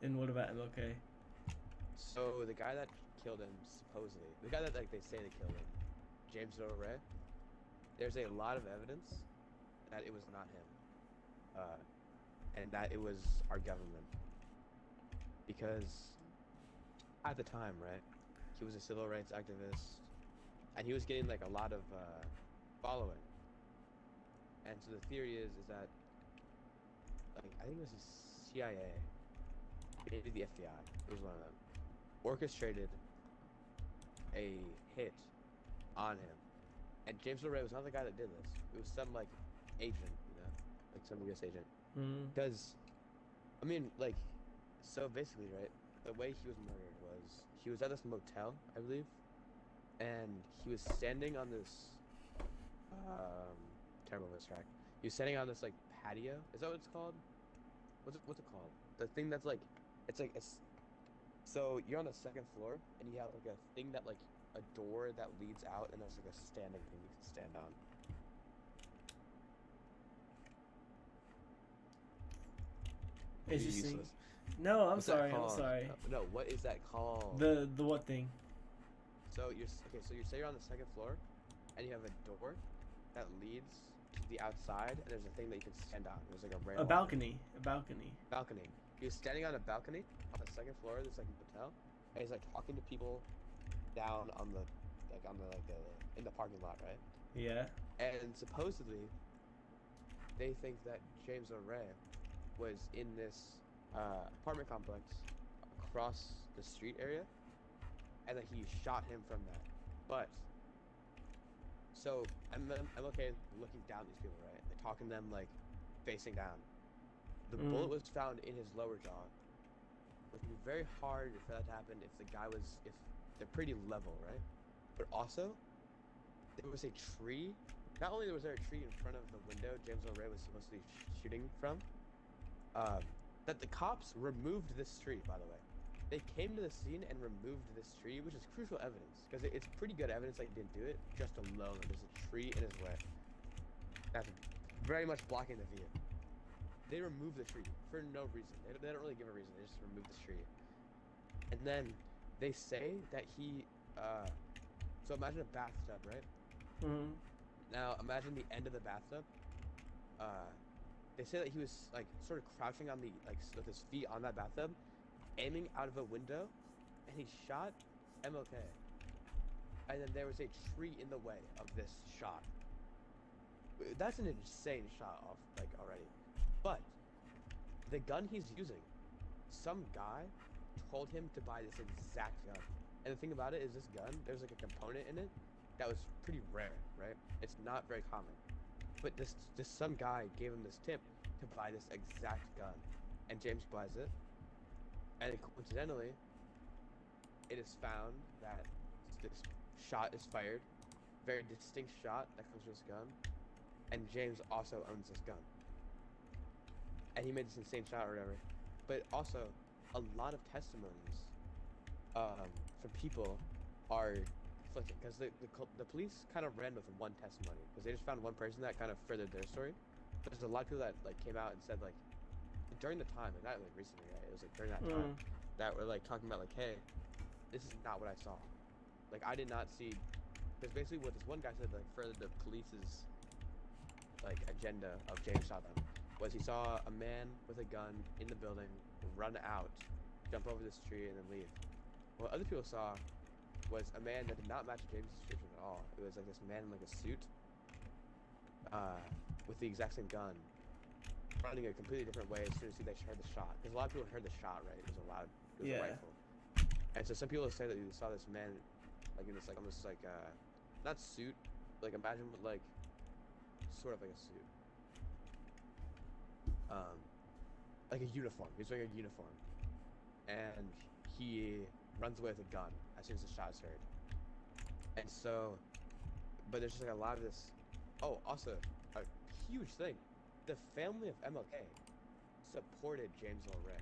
And what about MLK? So the guy that killed him, supposedly, the guy that like they say they killed him, James Earl Ray. There's a lot of evidence that it was not him, uh, and that it was our government because at the time, right, he was a civil rights activist, and he was getting like a lot of following. And so the theory is that like I think it was the CIA, maybe the FBI, it was one of them, orchestrated a hit on him. And James Earl Ray was not the guy that did this. It was some like agent, like some U.S. agent. Mm. Because I mean, like, so basically, right? The way he was murdered was he was at this motel, I believe, and he was standing on this um terrible mistrack. He was standing on this like patio. Is that what it's called? What's it called? The thing that's like it's like it's so you're on the second floor and you have like a thing that like a door that leads out and there's like a standing thing you can stand on. You're Interesting. useless. No, I'm What's that sorry. I'm called? sorry. No, what is that called? The what thing? So you're okay. So you say you're on the second floor, and you have a door that leads to the outside, and there's a thing that you can stand on. There's like a rail A on it. balcony. A balcony. Balcony. You're standing on a balcony on the second floor. There's like a hotel, and he's like talking to people down on the in the parking lot, right? Yeah. And supposedly they think that James O'Ray was in this apartment complex across the street area, and that he shot him from that. But so I'm okay looking down at these people, right? They're talking to them like facing down. The Mm. bullet was found in his lower jaw. It would be very hard for that to happen if they're pretty level, right? But also there was a tree. Not only was there a tree in front of the window James O'Ray was supposed to be shooting from, um, that the cops removed this tree, by the way. They came to the scene and removed this tree, which is crucial evidence, because it's pretty good evidence that he didn't do it, just alone. There's a tree in his way. That's very much blocking the view. They removed the tree for no reason. They don't really give a reason. They just removed the tree. And then they say that so imagine a bathtub, right? Mm. Now imagine the end of the bathtub. Uh, they say that he was like sort of crouching on the like with his feet on that bathtub, aiming out of a window, and he shot MLK. And then there was a tree in the way of this shot. That's an insane shot off like already. But the gun he's using, some guy told him to buy this exact gun. And the thing about it is this gun, there's like a component in it that was pretty rare, right? It's not very common. But this some guy gave him this tip to buy this exact gun. And James buys it. And coincidentally, it is found that this shot is fired, very distinct shot that comes from this gun, and James also owns this gun, and he made this insane shot or whatever. But also, a lot of testimonies from people are conflicting because the police kind of ran with one testimony because they just found one person that kind of furthered their story. But there's a lot of people that like came out and said like during the time, and not like recently, right? It was like during that time Mm. that were like talking about like, hey, this is not what I saw. Like I did not see. Because basically what this one guy said like furthered the police's like agenda of James shot them was he saw a man with a gun in the building run out, jump over this tree, and then leave. What other people saw was a man that did not match James' description at all. It was like this man in like a suit, with the exact same gun, running a completely different way as soon as they heard the shot. Because a lot of people heard the shot, right? It was a loud, it was a Yeah. rifle. And so some people say that they saw this man, like in this like almost like not suit, like imagine like sort of like a suit, like a uniform. He's wearing a uniform, and he runs away with a gun as soon as the shot is heard. And so, but there's just like a lot of this. Oh, also a huge thing. The family of MLK supported James Earl Ray.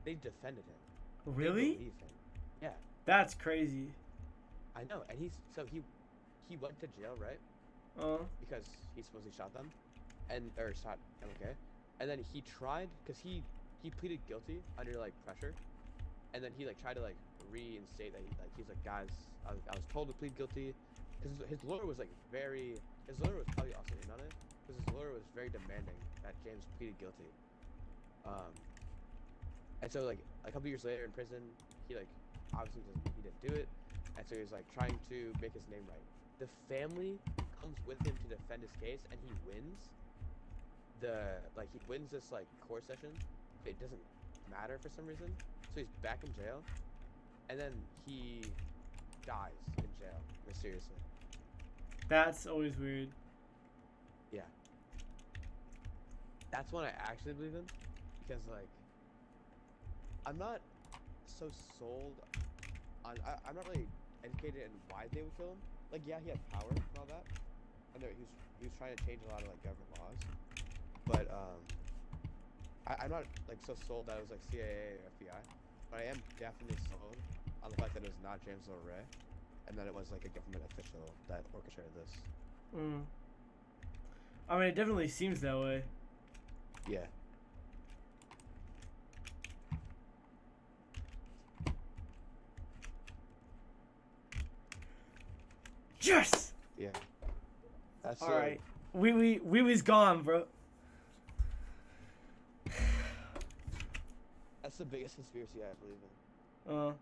They defended him. They Really? believe him. Yeah, That's crazy. I know. And he went to jail, right? Uh. Because he supposedly shot them, and or shot MLK. And then he tried because he pleaded guilty under like pressure, and then he like tried to like reinstate that he's like, guys, I was told to plead guilty, because his lawyer was like his lawyer was probably also in on it, because his lawyer was very demanding that James pleaded guilty. And so like a couple years later in prison, he like obviously he didn't do it, and so he was like trying to make his name right. The family comes with him to defend his case, and he wins. He wins this like court session, but it doesn't matter for some reason. So he's back in jail, and then he dies in jail mysteriously. That's always weird. Yeah. That's when I actually believe him, because like I'm not so sold on. I'm not really educated in why they would kill him. Like, yeah, he had power and all that. I know he was trying to change a lot of like government laws, but I'm not like so sold that it was like CIA or FBI. But I am definitely sold on the fact that it was not James Earl Ray, and that it was like a government official that orchestrated this. I mean, it definitely seems that way. Yeah. Yes. Yeah. That's all right. We was gone, bro. That's the biggest conspiracy I believe in.